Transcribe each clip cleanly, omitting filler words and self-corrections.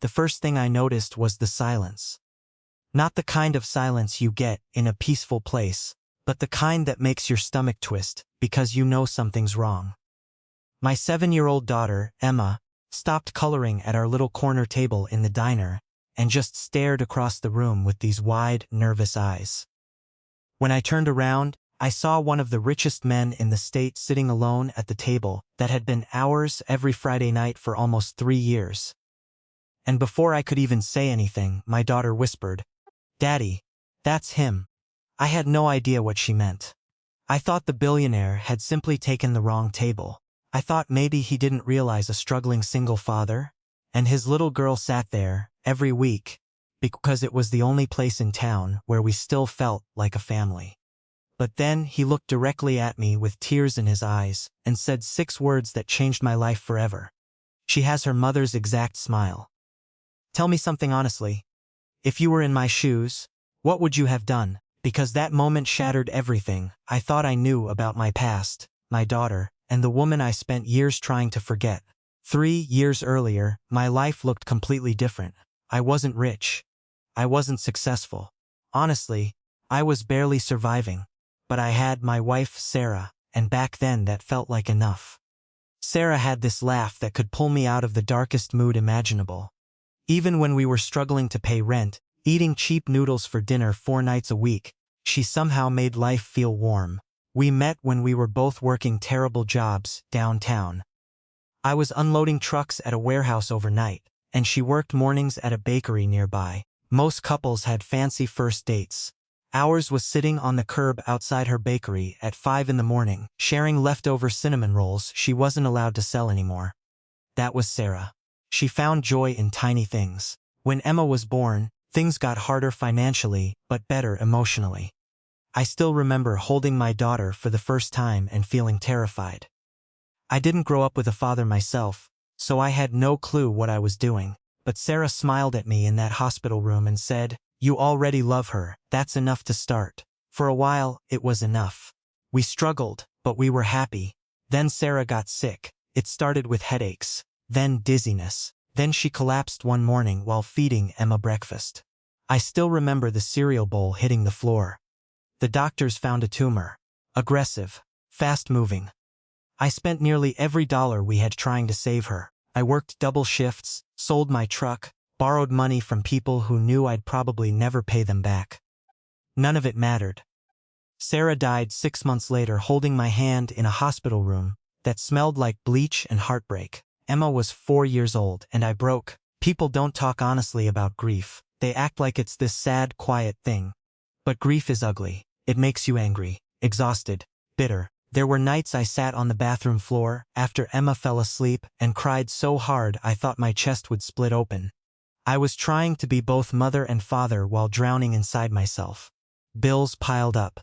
the first thing I noticed was the silence. Not the kind of silence you get in a peaceful place, but the kind that makes your stomach twist because you know something's wrong. My 7-year-old daughter, Emma, stopped coloring at our little corner table in the diner and just stared across the room with these wide, nervous eyes. When I turned around, I saw one of the richest men in the state sitting alone at the table that had been ours every Friday night for almost 3 years. And before I could even say anything, my daughter whispered, "Daddy, that's him." I had no idea what she meant. I thought the billionaire had simply taken the wrong table. I thought maybe he didn't realize a struggling single father, and his little girl sat there every week because it was the only place in town where we still felt like a family. But then he looked directly at me with tears in his eyes and said 6 words that changed my life forever. She has her mother's exact smile. "Tell me something honestly. If you were in my shoes, what would you have done?" Because that moment shattered everything I thought I knew about my past, my daughter, and the woman I spent years trying to forget. 3 years earlier, my life looked completely different. I wasn't rich. I wasn't successful. Honestly, I was barely surviving. But I had my wife, Sarah, and back then that felt like enough. Sarah had this laugh that could pull me out of the darkest mood imaginable. Even when we were struggling to pay rent, eating cheap noodles for dinner 4 nights a week, she somehow made life feel warm. We met when we were both working terrible jobs downtown. I was unloading trucks at a warehouse overnight, and she worked mornings at a bakery nearby. Most couples had fancy first dates. Ours was sitting on the curb outside her bakery at 5 in the morning, sharing leftover cinnamon rolls she wasn't allowed to sell anymore. That was Sarah. She found joy in tiny things. When Emma was born, things got harder financially, but better emotionally. I still remember holding my daughter for the first time and feeling terrified. I didn't grow up with a father myself, so I had no clue what I was doing. But Sarah smiled at me in that hospital room and said, "You already love her, that's enough to start." For a while, it was enough. We struggled, but we were happy. Then Sarah got sick. It started with headaches, then dizziness. Then she collapsed one morning while feeding Emma breakfast. I still remember the cereal bowl hitting the floor. The doctors found a tumor. Aggressive, fast-moving. I spent nearly every dollar we had trying to save her. I worked double shifts, sold my truck, borrowed money from people who knew I'd probably never pay them back. None of it mattered. Sarah died 6 months later holding my hand in a hospital room that smelled like bleach and heartbreak. Emma was 4 years old and I broke. People don't talk honestly about grief. They act like it's this sad, quiet thing. But grief is ugly. It makes you angry, exhausted, bitter. There were nights I sat on the bathroom floor after Emma fell asleep and cried so hard I thought my chest would split open. I was trying to be both mother and father while drowning inside myself. Bills piled up.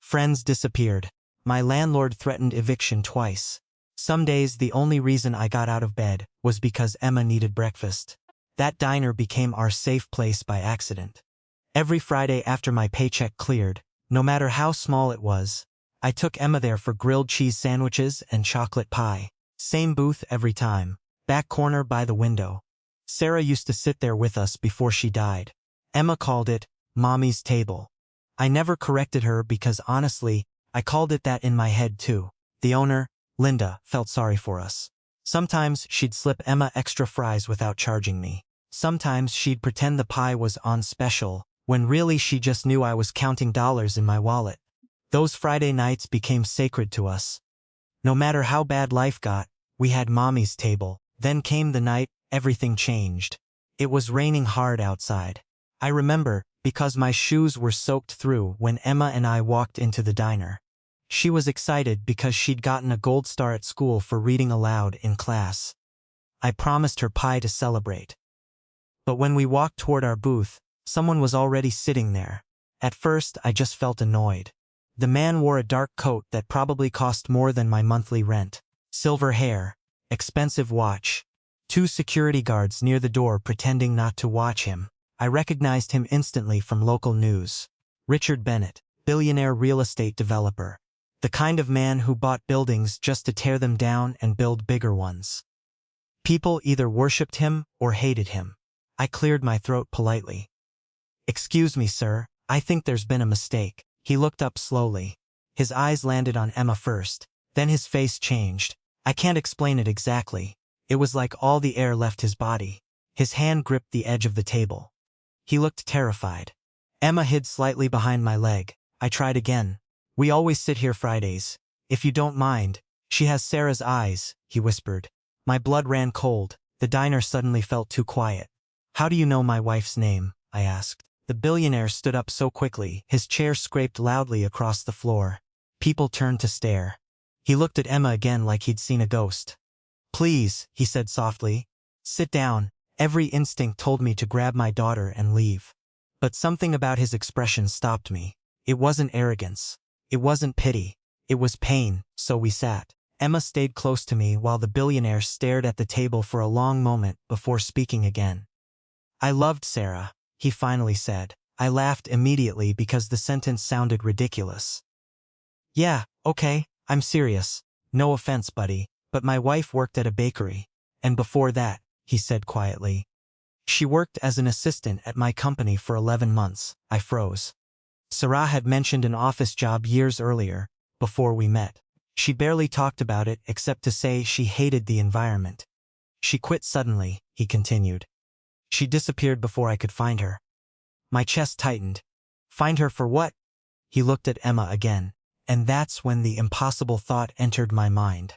Friends disappeared. My landlord threatened eviction twice. Some days the only reason I got out of bed was because Emma needed breakfast. That diner became our safe place by accident. Every Friday after my paycheck cleared, no matter how small it was, I took Emma there for grilled cheese sandwiches and chocolate pie. Same booth every time, back corner by the window. Sarah used to sit there with us before she died. Emma called it Mommy's Table. I never corrected her because honestly, I called it that in my head too. The owner, Linda, felt sorry for us. Sometimes she'd slip Emma extra fries without charging me. Sometimes she'd pretend the pie was on special, when really she just knew I was counting dollars in my wallet. Those Friday nights became sacred to us. No matter how bad life got, we had Mommy's Table. Then came the night everything changed. It was raining hard outside. I remember, because my shoes were soaked through when Emma and I walked into the diner. She was excited because she'd gotten a gold star at school for reading aloud in class. I promised her pie to celebrate. But when we walked toward our booth, someone was already sitting there. At first, I just felt annoyed. The man wore a dark coat that probably cost more than my monthly rent. Silver hair, expensive watch. 2 security guards near the door pretending not to watch him. I recognized him instantly from local news. Richard Bennett, billionaire real estate developer. The kind of man who bought buildings just to tear them down and build bigger ones. People either worshipped him or hated him. I cleared my throat politely. "Excuse me, sir, I think there's been a mistake." He looked up slowly. His eyes landed on Emma first, then his face changed. I can't explain it exactly. It was like all the air left his body. His hand gripped the edge of the table. He looked terrified. Emma hid slightly behind my leg. I tried again. "We always sit here Fridays. If you don't mind." "She has Sarah's eyes," he whispered. My blood ran cold. The diner suddenly felt too quiet. "How do you know my wife's name?" I asked. The billionaire stood up so quickly, his chair scraped loudly across the floor. People turned to stare. He looked at Emma again like he'd seen a ghost. "Please," he said softly. "Sit down." Every instinct told me to grab my daughter and leave. But something about his expression stopped me. It wasn't arrogance. It wasn't pity. It was pain, so we sat. Emma stayed close to me while the billionaire stared at the table for a long moment before speaking again. "I loved Sarah," he finally said. I laughed immediately because the sentence sounded ridiculous. "Yeah, okay, I'm serious. No offense, buddy, but my wife worked at a bakery. And before that," he said quietly, "she worked as an assistant at my company for 11 months. I froze. Sarah had mentioned an office job years earlier, before we met. She barely talked about it except to say she hated the environment. She quit suddenly," he continued. "She disappeared before I could find her." My chest tightened. "Find her for what?" He looked at Emma again, and that's when the impossible thought entered my mind.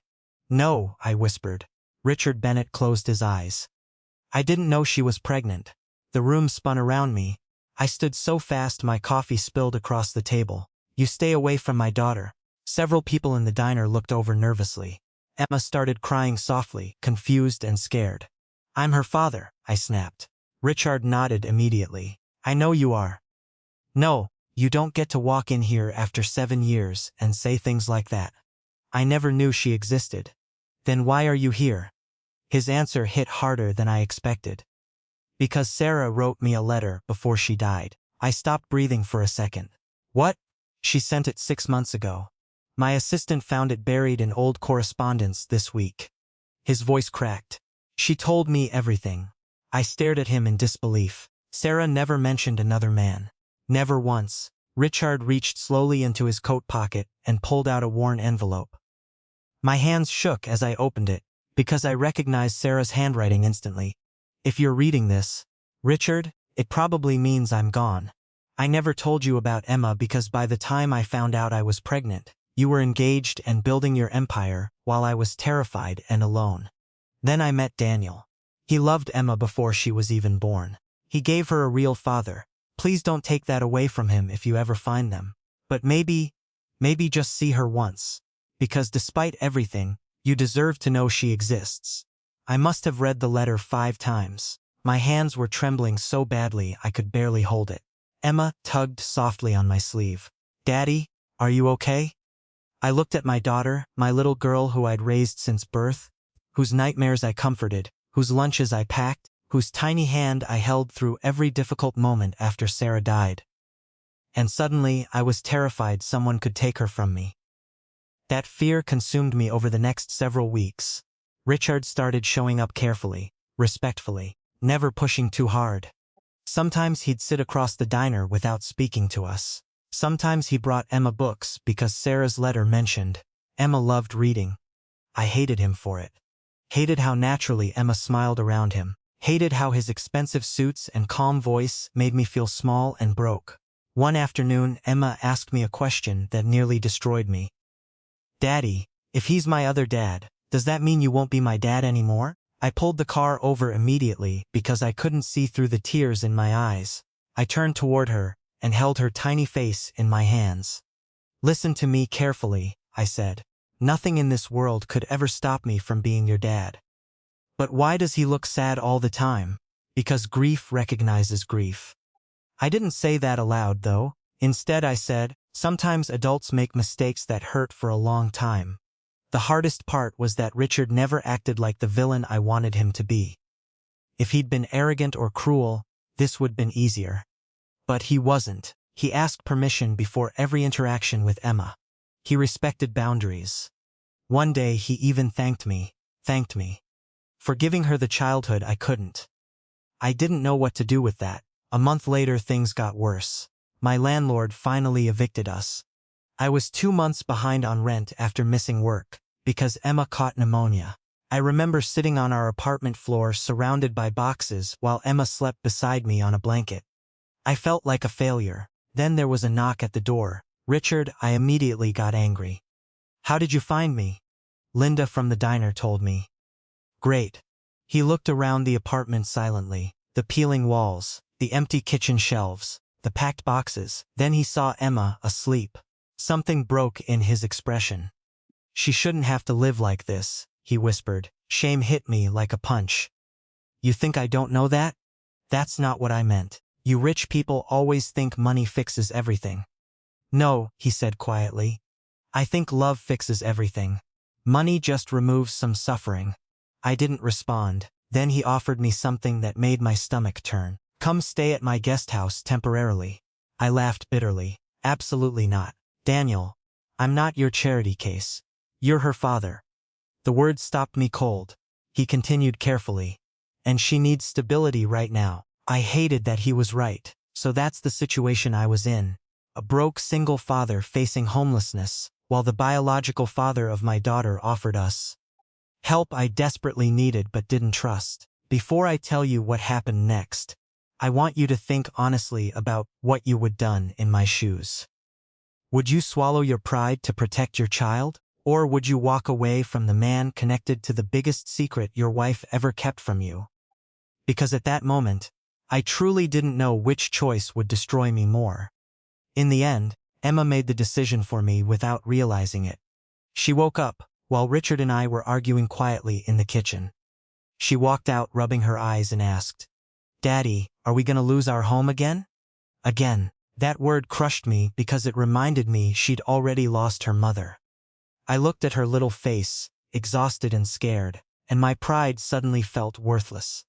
"No," I whispered. Richard Bennett closed his eyes. "I didn't know she was pregnant." The room spun around me. I stood so fast my coffee spilled across the table. "You stay away from my daughter." Several people in the diner looked over nervously. Emma started crying softly, confused and scared. "I'm her father," I snapped. Richard nodded immediately. "I know you are." "No, you don't get to walk in here after 7 years and say things like that. I never knew she existed." "Then why are you here?" His answer hit harder than I expected. "Because Sarah wrote me a letter before she died." I stopped breathing for a second. "What?" "She sent it 6 months ago. My assistant found it buried in old correspondence this week." His voice cracked. "She told me everything." I stared at him in disbelief. Sarah never mentioned another man. Never once. Richard reached slowly into his coat pocket and pulled out a worn envelope. My hands shook as I opened it, because I recognized Sarah's handwriting instantly. "If you're reading this, Richard, it probably means I'm gone. I never told you about Emma because by the time I found out I was pregnant, you were engaged and building your empire while I was terrified and alone. Then I met Daniel. He loved Emma before she was even born. He gave her a real father. Please don't take that away from him if you ever find them. But maybe just see her once. Because despite everything, you deserve to know she exists." I must have read the letter 5 times. My hands were trembling so badly I could barely hold it. Emma tugged softly on my sleeve. "Daddy, are you okay?" I looked at my daughter, my little girl who I'd raised since birth, whose nightmares I comforted, whose lunches I packed, whose tiny hand I held through every difficult moment after Sarah died. And suddenly I was terrified someone could take her from me. That fear consumed me over the next several weeks. Richard started showing up carefully, respectfully, never pushing too hard. Sometimes he'd sit across the diner without speaking to us. Sometimes he brought Emma books because Sarah's letter mentioned. Emma loved reading. I hated him for it. Hated how naturally Emma smiled around him. Hated how his expensive suits and calm voice made me feel small and broke. One afternoon, Emma asked me a question that nearly destroyed me. "Daddy, if he's my other dad, does that mean you won't be my dad anymore?" I pulled the car over immediately because I couldn't see through the tears in my eyes. I turned toward her and held her tiny face in my hands. "Listen to me carefully," I said. "Nothing in this world could ever stop me from being your dad." "But why does he look sad all the time?" "Because grief recognizes grief." I didn't say that aloud, though. Instead I said, "Sometimes adults make mistakes that hurt for a long time." The hardest part was that Richard never acted like the villain I wanted him to be. If he'd been arrogant or cruel, this would have been easier. But he wasn't. He asked permission before every interaction with Emma. He respected boundaries. One day he even thanked me for giving her the childhood I couldn't. I didn't know what to do with that. A month later things got worse. My landlord finally evicted us. I was 2 months behind on rent after missing work, because Emma caught pneumonia. I remember sitting on our apartment floor surrounded by boxes while Emma slept beside me on a blanket. I felt like a failure. Then there was a knock at the door. Richard, I immediately got angry. How did you find me? Linda from the diner told me. Great. He looked around the apartment silently. The peeling walls, the empty kitchen shelves, the packed boxes. Then he saw Emma asleep. Something broke in his expression. She shouldn't have to live like this, he whispered. Shame hit me like a punch. You think I don't know that? That's not what I meant. You rich people always think money fixes everything. No, he said quietly. I think love fixes everything. Money just removes some suffering. I didn't respond. Then he offered me something that made my stomach turn. Come stay at my guest house temporarily. I laughed bitterly. Absolutely not. Daniel, I'm not your charity case. You're her father. The words stopped me cold. He continued carefully. And she needs stability right now. I hated that he was right. So that's the situation I was in. A broke single father facing homelessness, while the biological father of my daughter offered us help I desperately needed but didn't trust. Before I tell you what happened next, I want you to think honestly about what you would done in my shoes. Would you swallow your pride to protect your child? Or would you walk away from the man connected to the biggest secret your wife ever kept from you? Because at that moment, I truly didn't know which choice would destroy me more. In the end, Emma made the decision for me without realizing it. She woke up, while Richard and I were arguing quietly in the kitchen. She walked out rubbing her eyes and asked, Daddy, are we gonna lose our home again? Again. That word crushed me because it reminded me she'd already lost her mother. I looked at her little face, exhausted and scared, and my pride suddenly felt worthless.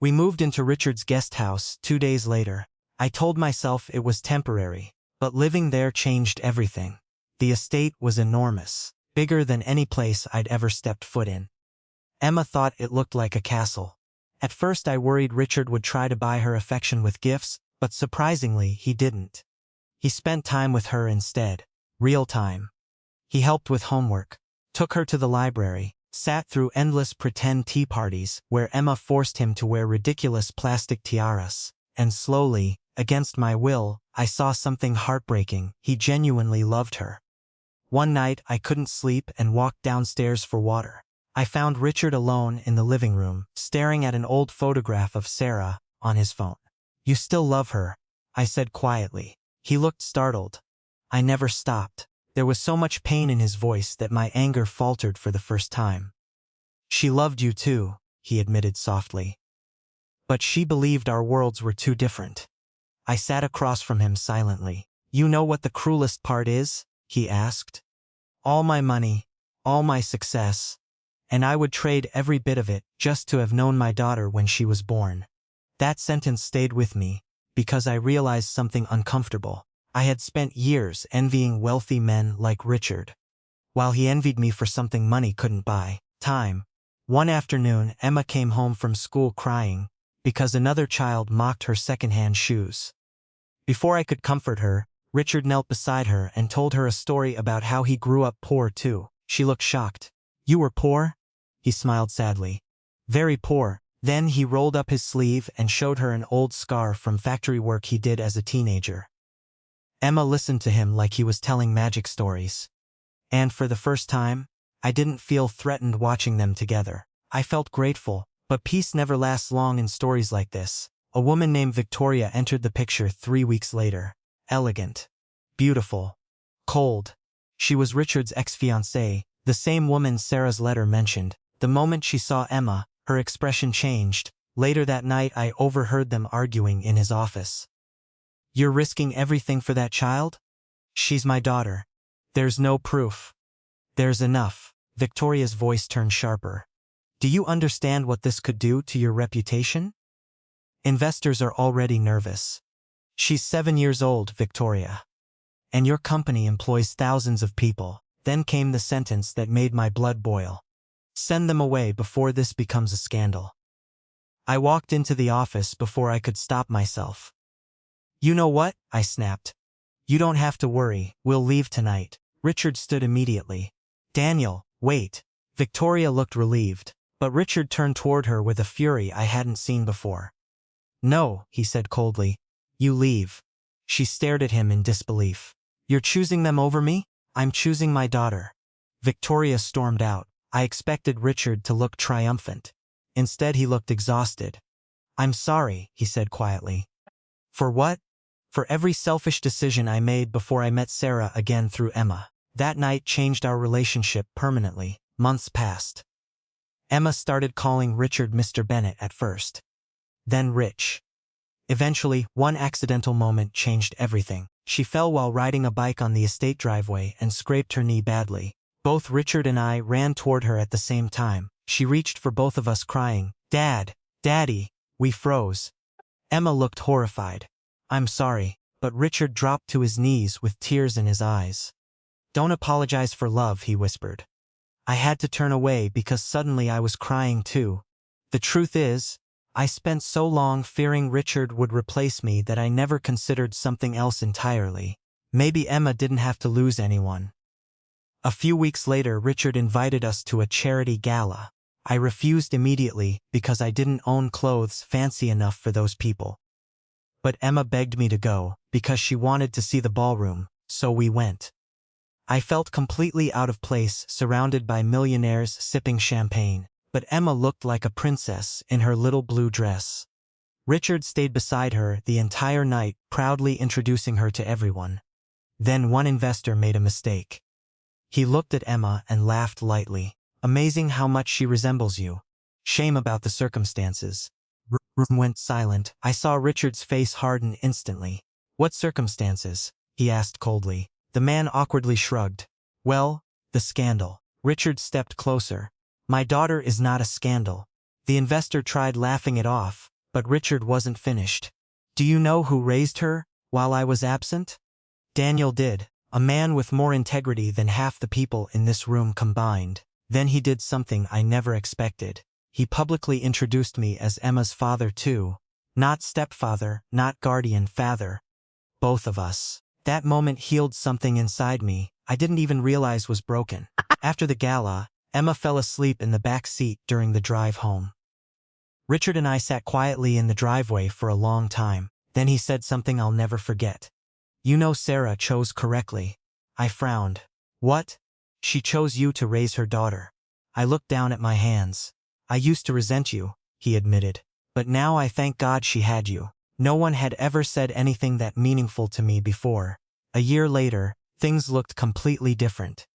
We moved into Richard's guest house 2 days later. I told myself it was temporary, but living there changed everything. The estate was enormous, bigger than any place I'd ever stepped foot in. Emma thought it looked like a castle. At first I worried Richard would try to buy her affection with gifts, but surprisingly he didn't. He spent time with her instead, real time. He helped with homework, took her to the library, sat through endless pretend tea parties where Emma forced him to wear ridiculous plastic tiaras, and slowly, against my will, I saw something heartbreaking. He genuinely loved her. One night I couldn't sleep and walked downstairs for water. I found Richard alone in the living room, staring at an old photograph of Sarah on his phone. You still love her, I said quietly. He looked startled. I never stopped. There was so much pain in his voice that my anger faltered for the first time. She loved you too, he admitted softly. But she believed our worlds were too different. I sat across from him silently. You know what the cruelest part is? He asked. All my money, all my success, and I would trade every bit of it just to have known my daughter when she was born. That sentence stayed with me, because I realized something uncomfortable. I had spent years envying wealthy men like Richard, while he envied me for something money couldn't buy, time. One afternoon, Emma came home from school crying, because another child mocked her secondhand shoes. Before I could comfort her, Richard knelt beside her and told her a story about how he grew up poor too. She looked shocked. You were poor? He smiled sadly. Very poor. Then he rolled up his sleeve and showed her an old scar from factory work he did as a teenager. Emma listened to him like he was telling magic stories. And for the first time, I didn't feel threatened watching them together. I felt grateful, but peace never lasts long in stories like this. A woman named Victoria entered the picture 3 weeks later. Elegant. Beautiful. Cold. She was Richard's ex-fiancée, the same woman Sarah's letter mentioned. The moment she saw Emma, her expression changed. Later that night I overheard them arguing in his office. You're risking everything for that child? She's my daughter. There's no proof. There's enough. Victoria's voice turned sharper. Do you understand what this could do to your reputation? Investors are already nervous. She's 7 years old, Victoria. And your company employs thousands of people. Then came the sentence that made my blood boil. Send them away before this becomes a scandal. I walked into the office before I could stop myself. "You know what?" I snapped. "You don't have to worry, we'll leave tonight." Richard stood immediately. "Daniel, wait." Victoria looked relieved, but Richard turned toward her with a fury I hadn't seen before. "No," he said coldly. "You leave." She stared at him in disbelief. "You're choosing them over me?" "I'm choosing my daughter." Victoria stormed out. I expected Richard to look triumphant. Instead, he looked exhausted. "I'm sorry," he said quietly. "For what?" "For every selfish decision I made before I met Sarah again through Emma. That night changed our relationship permanently." Months passed. Emma started calling Richard Mr. Bennett at first. Then Rich. Eventually, one accidental moment changed everything. She fell while riding a bike on the estate driveway and scraped her knee badly. Both Richard and I ran toward her at the same time. She reached for both of us crying, "Dad! Daddy!" We froze. Emma looked horrified. "I'm sorry," but Richard dropped to his knees with tears in his eyes. "Don't apologize for love," he whispered. I had to turn away because suddenly I was crying too. The truth is, I spent so long fearing Richard would replace me that I never considered something else entirely. Maybe Emma didn't have to lose anyone. A few weeks later, Richard invited us to a charity gala. I refused immediately because I didn't own clothes fancy enough for those people. But Emma begged me to go because she wanted to see the ballroom, so we went. I felt completely out of place surrounded by millionaires sipping champagne, but Emma looked like a princess in her little blue dress. Richard stayed beside her the entire night, proudly introducing her to everyone. Then one investor made a mistake. He looked at Emma and laughed lightly. "Amazing how much she resembles you. Shame about the circumstances." Room went silent. I saw Richard's face harden instantly. "What circumstances?" he asked coldly. The man awkwardly shrugged. "Well, the scandal." Richard stepped closer. "My daughter is not a scandal." The investor tried laughing it off, but Richard wasn't finished. "Do you know who raised her while I was absent?" "Daniel did, a man with more integrity than half the people in this room combined." Then he did something I never expected. He publicly introduced me as Emma's father too. Not stepfather, not guardian father. Both of us. That moment healed something inside me I didn't even realize was broken. After the gala, Emma fell asleep in the back seat during the drive home. Richard and I sat quietly in the driveway for a long time. Then he said something I'll never forget. "You know Sarah chose correctly." I frowned. "What?" "She chose you to raise her daughter." I looked down at my hands. "I used to resent you," he admitted. "But now I thank God she had you." No one had ever said anything that meaningful to me before. A year later, things looked completely different.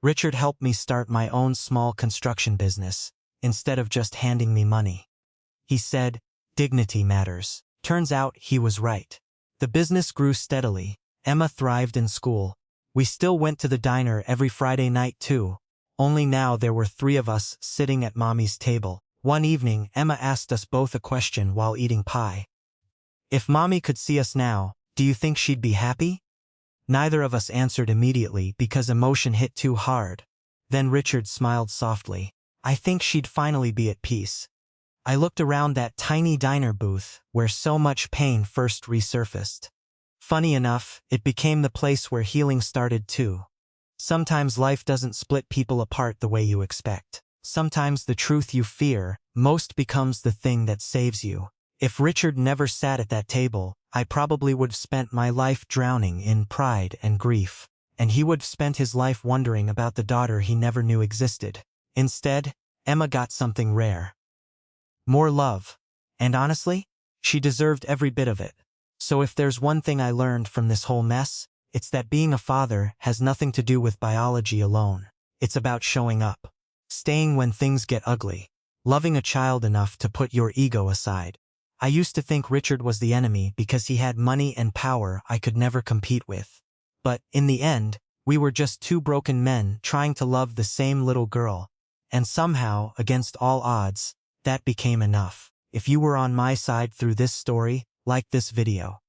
Richard helped me start my own small construction business, instead of just handing me money. He said, "Dignity matters." Turns out he was right. The business grew steadily. Emma thrived in school. We still went to the diner every Friday night too. Only now there were 3 of us sitting at Mommy's table. One evening, Emma asked us both a question while eating pie. "If Mommy could see us now, do you think she'd be happy?" Neither of us answered immediately because emotion hit too hard. Then Richard smiled softly. "I think she'd finally be at peace." I looked around that tiny diner booth where so much pain first resurfaced. Funny enough, it became the place where healing started too. Sometimes life doesn't split people apart the way you expect. Sometimes the truth you fear most becomes the thing that saves you. If Richard never sat at that table, I probably would have spent my life drowning in pride and grief, and he would have spent his life wondering about the daughter he never knew existed. Instead, Emma got something rare. More love. And honestly, she deserved every bit of it. So if there's one thing I learned from this whole mess, it's that being a father has nothing to do with biology alone. It's about showing up. Staying when things get ugly. Loving a child enough to put your ego aside. I used to think Richard was the enemy because he had money and power I could never compete with. But, in the end, we were just 2 broken men trying to love the same little girl. And somehow, against all odds, that became enough. If you were on my side through this story, like this video.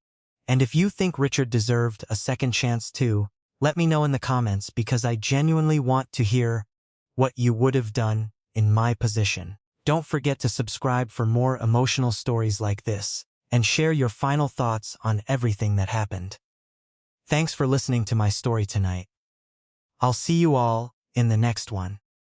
And if you think Richard deserved a second chance too, let me know in the comments because I genuinely want to hear what you would have done in my position. Don't forget to subscribe for more emotional stories like this, and share your final thoughts on everything that happened. Thanks for listening to my story tonight. I'll see you all in the next one.